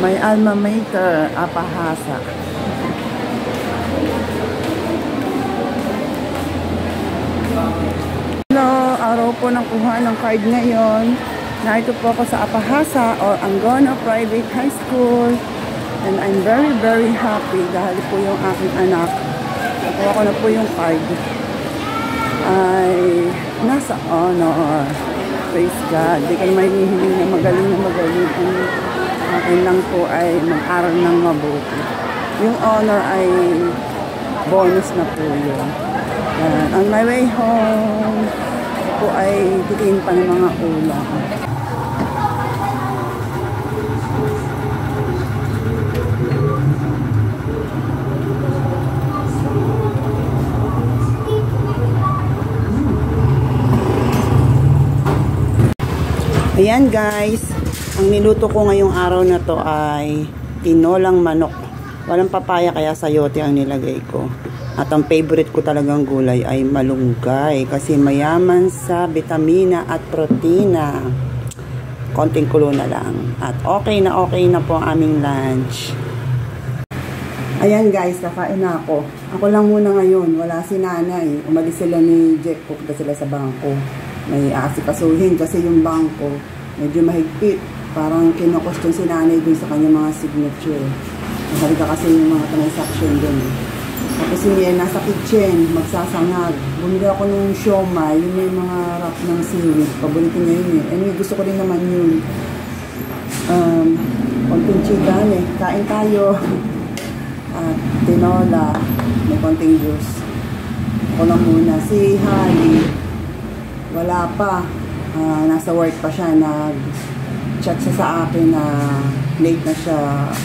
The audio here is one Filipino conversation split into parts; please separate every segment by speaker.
Speaker 1: My alma mater, Apahasa. Hello, araw po ng kuha ng card ngayon. Narito po ako sa Apahasa or Angono Private High School. And I'm very happy dahil po yung aking anak. Nakuha ko na po yung card. Ay nasa honor. Praise God. Di ka naman hihiling na magaling. Akin lang po ay mag-aral ng mabuti. Yung honor ay bonus na po yun. On my way home po ay titiin pa ng mga ulam. Ayan guys, ang niluto ko ngayong araw na to ay tinolang manok. Walang papaya kaya sayote ang nilagay ko. At ang favorite ko talagang gulay ay malunggay kasi mayaman sa vitamina at protina. Konting kulo na lang. At okay na po ang aming lunch. Ayan guys, kakain na ako. Ako lang muna ngayon, wala si nanay. Umalis sila ni Jeff, pupunta sila sa bangko. May aasikasuhin kasi yung bangko medyo mahigpit. Parang kino-question si nanay dun sa kanya mga signature. Mahaliga kasi yung mga transaction dun. Tapos niya nasa kitchen, magsasangag. Bumili ako ng siomai, yun may mga wrap ng seaweed. Paborito niya yun eh. Anyway, gusto ko rin naman yun. Konting chicken eh. Kain tayo. At tinola. May konting juice. Ako lang muna. Si Hali, wala pa. Nasa work pa siya. Nag-chat siya sa akin na late na siya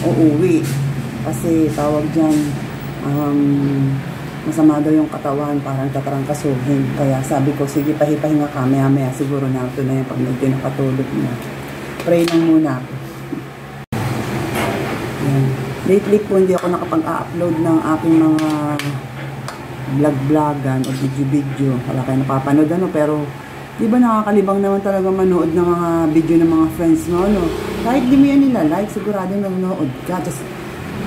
Speaker 1: uuwi. Kasi tawag dyan, masama daw yung katawan, parang tatarangkasuhin. Kaya sabi ko, sige, pahipahinga ka. Maya siguro na ito na yung pag medyo nakatulog na. Pray lang muna ako. Lately po, hindi ako nakapag-upload ng aking mga vlog-vlogan o video-video. Wala kayo napapanood pero di ba nakakalibang naman talaga manood ng mga video ng mga friends mo, no? Kahit di mo yan nila like, sigurado nanonood ka. Just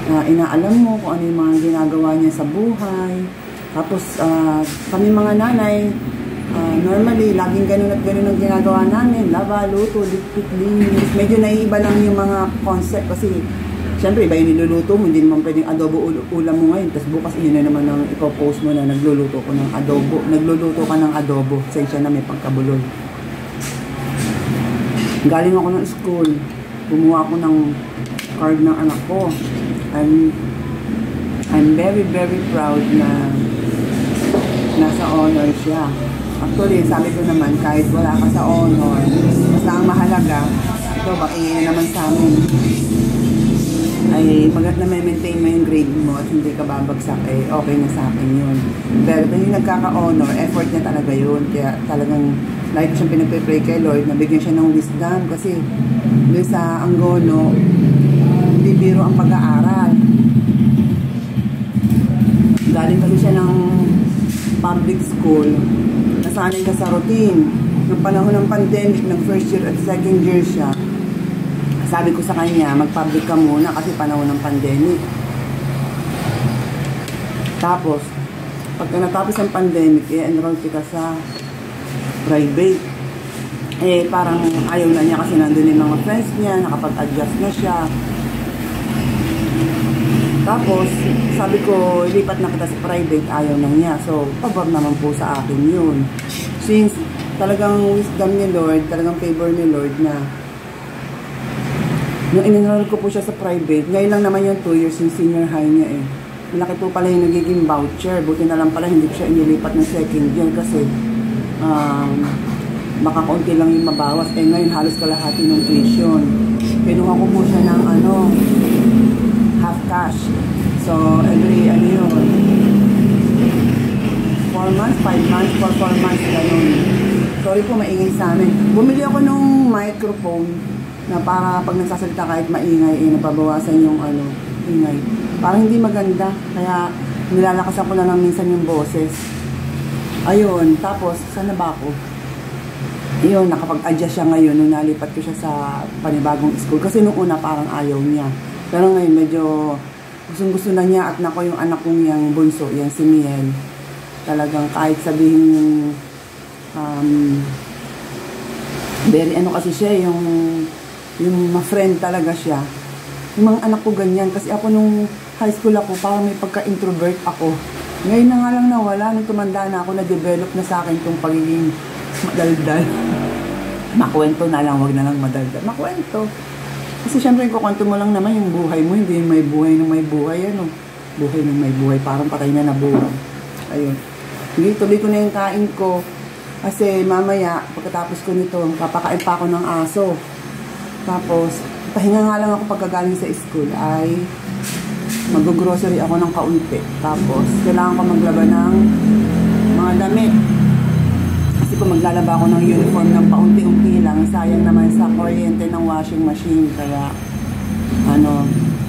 Speaker 1: inaalam mo kung ano yung mga ginagawa niya sa buhay. Tapos kami mga nanay, normally laging ganun at ganun ang ginagawa namin. Laba, luto, liquid, linis. Medyo naiiba lang yung mga concept kasi siyempre, iba yung niluluto mo, hindi naman pwedeng adobo ulam mo ngayon. Tapos bukas yun na naman ang ipopost mo na nagluluto ko ng adobo. Nagluluto ka ng adobo. Sensya na may pagkabulol. Galing ako ng school. Bumuha ako ng card ng anak ko. I'm very proud na nasa honor siya. Actually, sabi ko naman, kahit wala ka sa honor, basta ang mahalaga, ito, bakingin naman sa amin. Ay pagkat na maintain mo yung grade mo at hindi ka babagsak, eh okay na sa akin yun. Pero kung yung nagkaka-honor, effort niya talaga yun. Kaya talagang like siyang pinagpipray kay Lord, nabigyan siya ng wisdom kasi doon sa Angono, hindi biro ang pag-aaral. Galing kasi siya ng public school, nasanay ka sa routine. Noong panahon ng pandemic, nag-first year at second year siya, sabi ko sa kanya, mag-public ka muna kasi panahon ng pandemic. Tapos, pagka natapos ang pandemic, enroll kita sa private. Parang ayaw na niya kasi nandun yung mga friends niya, nakapag-adjust na siya. Tapos, sabi ko, lipat na kita sa private, ayaw na niya. So, pabor naman po sa akin yun. Since talagang wisdom ni Lord, talagang favor ni Lord na nung in-enroll ko po siya sa private, ngayon lang naman yung 2 years yung senior high niya eh. Malaki po pala yung nagiging voucher. Buti na lang pala hindi ko siya inilipat ng second year kasi baka konti lang yung mabawas. Ngayon halos kalahati ng tuition. Kinuha ko po siya ng half cash. So every yun, 4 months, 5 months, 4 months, ganun. Sorry po, maingay sa amin. Bumili ako ng microphone na para pag nagsasalita kahit maingay, napabawasan yung ingay. Parang hindi maganda. Kaya nilalakasan ko na lang minsan yung boses. Ayun. Tapos, saan na ba ako? Yun, nakapag-adjust siya ngayon nung nalipat ko siya sa panibagong school. Kasi nung una parang ayaw niya. Pero ngayon medyo gustong-gusto na niya at nako yung anak kong yung bunso, yung si Miel. Talagang kahit sabihin very ano kasi siya, yung ma-friend talaga siya. Yung mga anak ko ganyan. Kasi ako nung high school ako, parang may pagka-introvert ako. Ngayon na nga lang nawala, nung tumanda na ako, na-develop na sa akin itong pagiging madaldal. Makwento na lang, wag na lang madaldal. Makwento. Kasi syempre, kukwento mo lang naman yung buhay mo, hindi yung may buhay ng may buhay, ano. Buhay ng may buhay, parang patay na nabuhay. Ayun. Hindi, tuloy ko na yung kain ko. Kasi mamaya, pagkatapos ko nito, kapakain pa ako ng aso. Tapos, pahinga nga lang ako pagkagaling sa school, ay mag-grocery ako ng kaunti. Tapos, kailangan ko maglaba ng mga damit. Kasi kung maglalaba ako ng uniform ng paunti-unti lang, sayang naman sa kuryente ng washing machine. Kaya,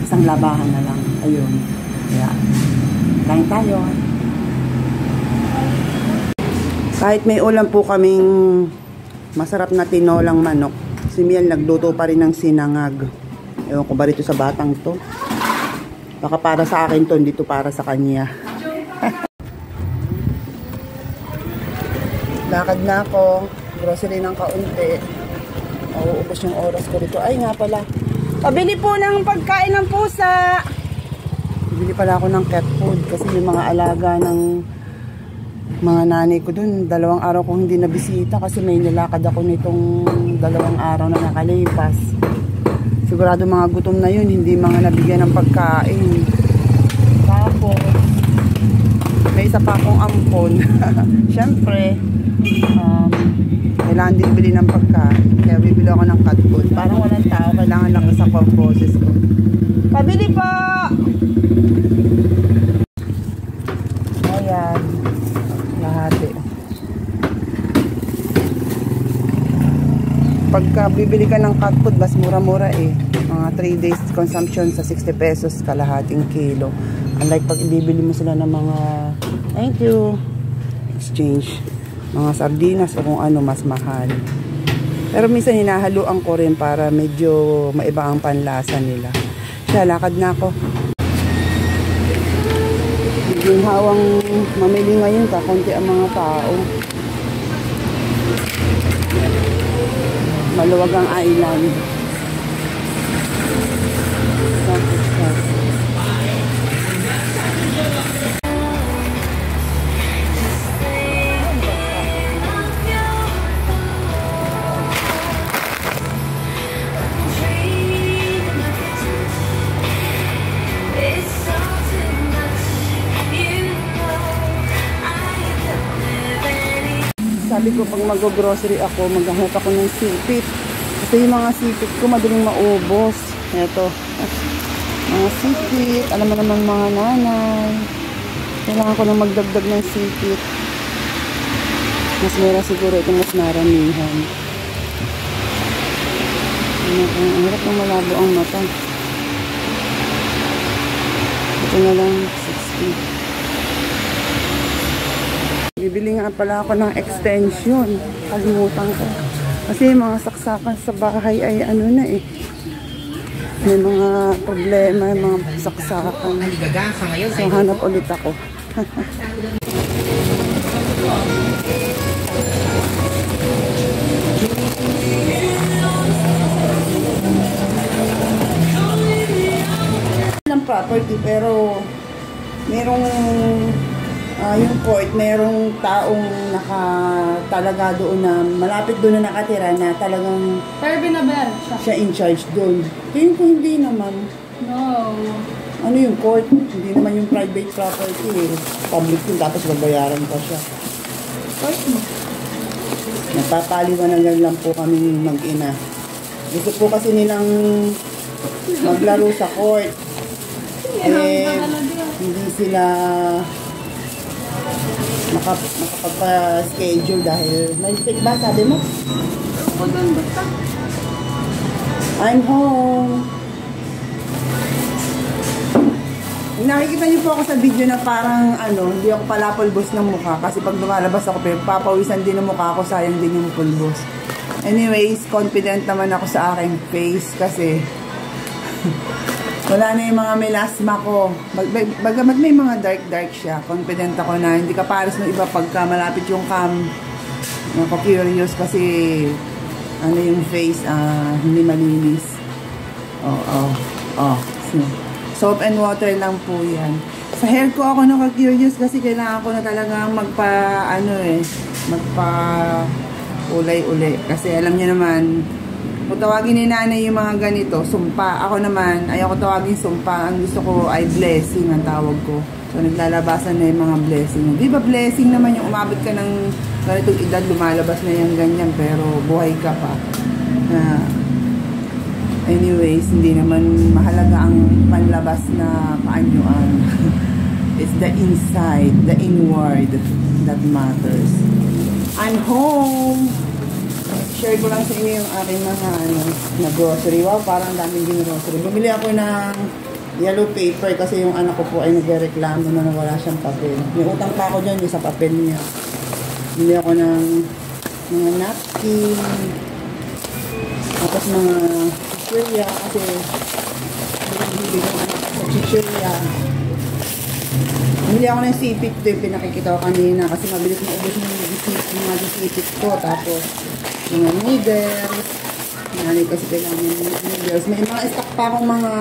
Speaker 1: isang labahan na lang. Ayun. Kaya, kain tayo. Kahit may ulam po kaming masarap na tinolang manok, si Miel nagluto pa rin ng sinangag. Ewan ko ba rito sa batang to? Baka para sa akin to, dito para sa kanya. Lakad na ako, grocery ng kaunti. Mauubos yung oras ko dito. Ay nga pala, pabili po ng pagkain ng pusa. Bili pala ako ng cat food kasi yung mga alaga ng mga nanay ko dun, 2 araw kong hindi nabisita kasi may nilakad ako nitong 2 araw na nakalipas. Sigurado mga gutom na yun, hindi mga nabigyan ng pagkain. Tapos, may isa pa akong ampon. Siyempre, kailangan din bili ng pagkain. Kaya bibili ako ng cat food. Parang walang tao, kailangan lang sa boses ko. Pabili po! Ayan. Lahati. Pagka bibili ka ng cat food, mas mura-mura eh. Mga 3 days consumption sa 60 pesos kalahating kilo. Unlike pag ibibili mo sila ng mga, thank you, exchange, mga sardinas o kung ano, mas mahal. Pero minsan hinahaluan ko rin para medyo maiba ang panlasa nila. Siya, lakad na ako. Yung hawang mamili ngayon, kakunti ang mga tao. Maluwag ang island. Sabi ko pag mag-grocery ako, maghanap ako ng sipit. Kasi yung mga sipit ko madaling maubos. Ito. Mga sipit. Alam mo naman mga nanay. Kailangan ko nang magdagdag ng sipit. Mas mura siguro ito, mas maramihan. Ang hirap ng malabo ang mata. Ito na lang, 60. Bibili nga pala ako ng extension. Kalimutan ko. Kasi mga saksakan sa bahay ay ano na eh. May mga problema, may mga saksakan. So hanap ulit ako. Ng property pero merong yung court, merong taong nakatalaga doon na malapit doon na nakatira na talagang siya in charge doon. Tingin ko hindi naman.
Speaker 2: No.
Speaker 1: Ano yung court? Hindi naman yung private property eh. Public yun, tapos babayaran pa siya.
Speaker 2: Court mo?
Speaker 1: Napapaliwanagan lang po kami mag-ina. Gusto po kasi nilang maglaro sa court. Hindi sila makapagpa-schedule dahil may pick ba, sabi mo? I'm home. Nakikita niyo po ako sa video na parang hindi ako palapulbos ng mukha kasi pag lumalabas ako, papawisan din ng mukha ako, sayang din yung pulbos. Anyways, confident naman ako sa aking face kasi wala na yung mga melasma ko. Bagamat may mga dark siya, confident ako na hindi ka pares ng iba pagka malapit yung cam. Ako curious kasi ano yung face, hindi malinis. Soap and water lang po yan. Sa hair ko ako naka-curious kasi kailangan ko na talagang ulay-uli. Kasi alam niyo naman, kung tawagin ni nanay yung mga ganito, sumpa. Ako naman, ayoko tawagin sumpa. Ang gusto ko ay blessing ang tawag ko. So, naglalabasan na yung mga blessing. Di ba blessing naman yung umabot ka ng ganitong edad, lumalabas na yung ganyan, pero buhay ka pa. Anyways, hindi naman mahalaga ang panlabas na paanyuan. It's the inside, the inward that matters. I'm home! Share ko lang sa inyo yung aking mga na grocery. Wow, parang daming din grocery. Bumili ako ng yellow paper kasi yung anak ko po ay nagreklamo na wala siyang papel. May utang pa ako dyan sa papel niya. Bumili ako ng mga napkin. Tapos mga chichirya kasi hindi ko anak sa chichirya. Bumili ako ng sipit ito yung pinakikita ko kanina kasi mabilis na ubos yung mga sipit ko. Tapos mga noodles. Nanay kasi kailangan yung noodles. May mga stock pa akong mga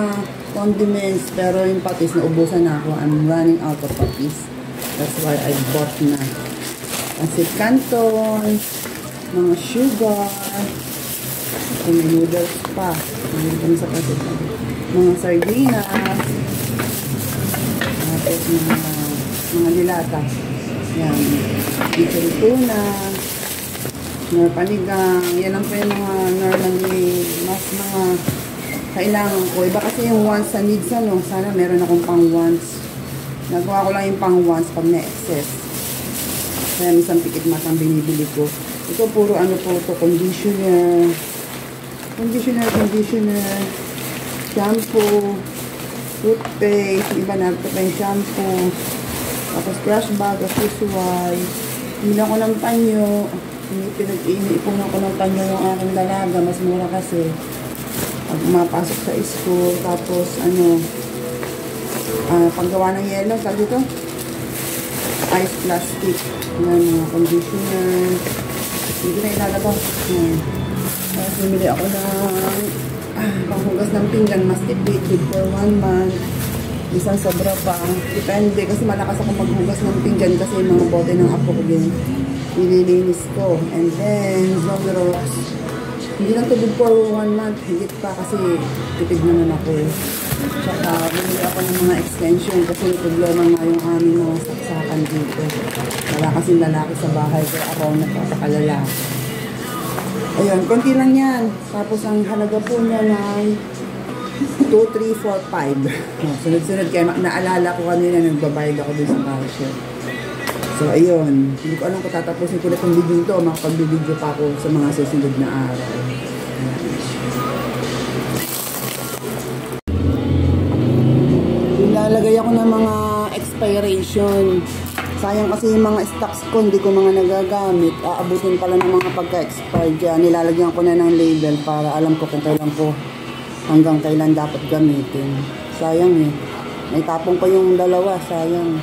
Speaker 1: condiments pero yung patis na ubusan na ako. I'm running out of patis. That's why I bought na. Pancit canton, mga sugar, may noodles pa. May kami sa pancit canton. Mga sardinas. Tapos mga dilata. Yan. Chicken tuna. Mga panigang. Yan lang pa yung mga normally mas mga kailangan ko. Iba kasi yung wants sa needs sana meron akong pang wants. Nagawa ko lang yung pang wants pag na-excess. Kaya minsan pikit matang binibili ko. Ito puro po ito. Conditioner. Shampoo. Toothpaste. Iba na ito pa yung shampoo. Tapos brush bag. Usual. Hindi ako ng panyo. Iniipunan ko ng panyo yung aking dalaga. Mas mura kasi. Pag mapasok sa school. Tapos paggawa ng yelo. Sabi dito. Ice plastic. Yan, mga conditioner. Hindi na ilalabas. Tapos bumili ako ng panghugas ng pinggan. Mastic liquid for 1 month. Isang sobra pa. Depende kasi malakas ako maghugas ng pinggan kasi yung mga bote ng apo ko din. Nililinis ko. And then, Zolrox. Hindi lang tubig for 1 month. Higit pa kasi tipid naman ako. Tsaka, bumili ako ng mga extension kasi problema nga yung aming mga saksakan dito. Wala kasing lalaki sa bahay kaya ako nagpapakalala. Ayun, konti lang yan. Tapos ang halaga po niya ay 2, 3, 4, 5. Sunod-sunod kaya naalala ko kanina nagbabayad ako dun sa cashier. So, ayun. Hindi ko alam kung tatapusin ko na itong video ito. Makapagbibideo pa ako sa mga susunod na araw. Nilalagay ako ng mga expiration. Sayang kasi yung mga stocks ko, hindi ko mga nagagamit. Aabutin pala ng mga pagka-expired dyan. Nilalagyan ko na ng label para alam ko kung kailan ko hanggang kailan dapat gamitin. Sayang eh. May tapong pa yung dalawa. Sayang.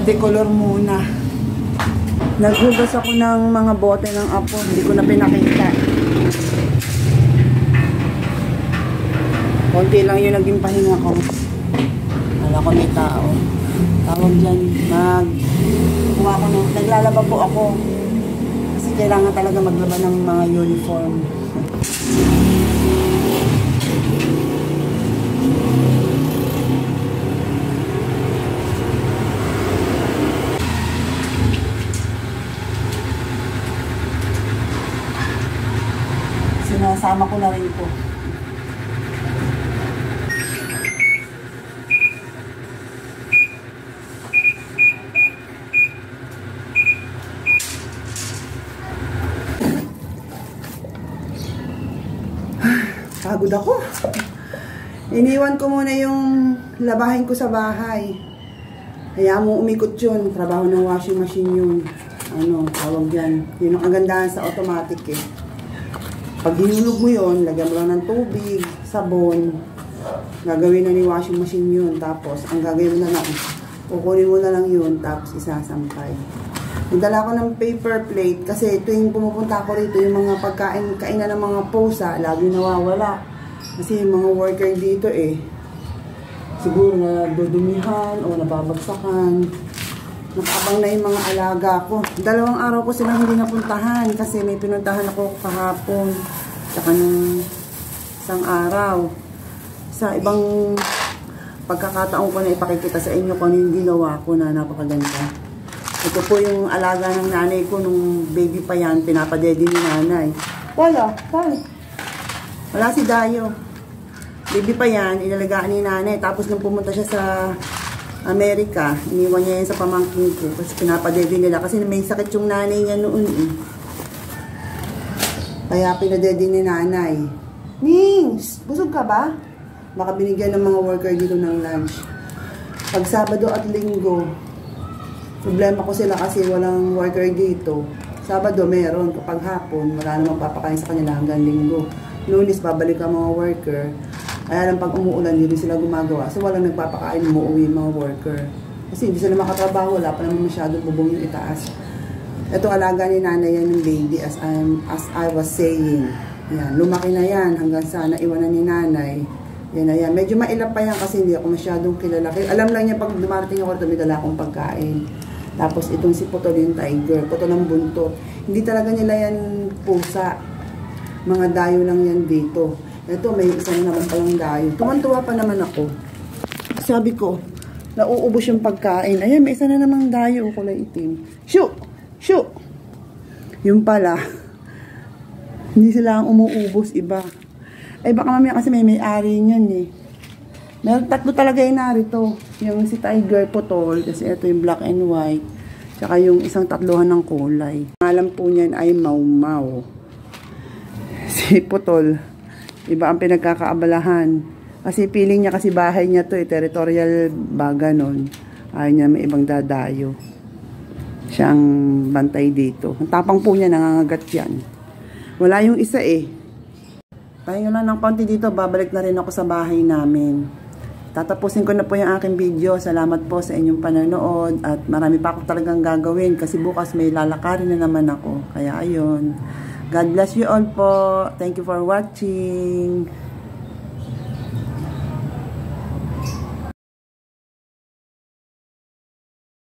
Speaker 1: Decolor muna. Naghugas ako ng mga bote ng apo. Hindi ko na pinakita. Konti lang yung naging pahinga ko. Wala ko may tao. Tawag dyan. Naglalaba po ako. Kasi kailangan talaga maglaba ng mga uniform. Sinasama ko na rin po. Napagod ako. Iniwan ko muna yung labahin ko sa bahay. Kaya mo umikot yun. Trabaho ng washing machine yun. Ano, tawag yan. Yun ang kagandahan sa automatic eh. Pag hinulog mo yun, lagyan mo lang ng tubig, sabon. Gagawin na ni washing machine yun. Tapos, ang gagawin mo na lang, kukunin mo na lang yun, tapos isasampay. Nagdala ko ng paper plate kasi tuwing pumupunta ako rito, yung mga kainan ng mga pusa, lagi nawawala. Kasi yung mga worker dito eh, siguro na dudumihan o nababagsakan. Nakaabang na yung mga alaga ko. 2 araw ko silang hindi napuntahan kasi may pinuntahan ako kahapon. Tsaka nung isang araw. Sa ibang pagkakataon ko na ipakikita sa inyo kung yung ginawa ko na napakaganda. Ito po yung alaga ng nanay ko nung baby pa yan, pinapadede ni nanay. Wala si Dayo. Baby pa yan, inalagaan ni nanay. Tapos nung pumunta siya sa Amerika, iniwan niya yan sa pamangkin ko. Kasi pinapadede nila. Kasi may sakit yung nanay niya noon eh. Kaya pinadede ni nanay. Nings, busog ka ba? Baka binigyan ng mga worker dito ng lunch. Pag Sabado at Linggo, problema ko sila kasi walang worker dito. Sabado meron, kapag hapon, wala namang papakain sa kanila hanggang Linggo. Lunes, babalik ang mga worker. Kaya lang pag umuulan, hindi sila gumagawa. So walang nagpapakain, umuwi mga worker. Kasi hindi sila makatrabaho, wala pa naman masyadong bubong yung itaas. Ito alaga ni nanay yan ng baby as I was saying. Yan, lumaki na yan hanggang sana iwanan ni nanay. Yan na yan. Medyo mailap pa yan kasi hindi ako masyadong kilala. Alam lang niya pag dumarating ako, tumidala akong pagkain. Tapos itong si Putol yung tiger, Putol ng buntot. Hindi talaga nila yan pusa. Mga dayo lang yan dito. Ito, may isa na naman palang dayo. Tumantuwa pa naman ako. Sabi ko, nauubos yung pagkain. Ayan, may isa na namang dayo, kulay itim. Shoo! Shoo! Yung pala, hindi sila ang umuubos, iba. Eh, baka mamaya kasi may may-ari niyan eh. Meron 3 talaga yung narito. Yung si Tiger Putol, kasi ito yung black and white. Tsaka yung isang 3 ng kulay. Alam po niyan ay Mau Mau. Si Putol, iba ang pinagkakaabalahan. Kasi feeling niya kasi bahay niya to eh, territorial ba ganon. Ayaw niya may ibang dadayo. Siyang bantay dito. Ang tapang po niya, nangangagat yan. Wala yung isa eh. Pahinga lang ng konti dito, babalik na rin ako sa bahay namin. Tatapusin ko na po yung aking video. Salamat po sa inyong panonood. At marami pa ako talagang gagawin kasi bukas may lalakarin na naman ako. Kaya ayun. God bless you all po. Thank you for watching.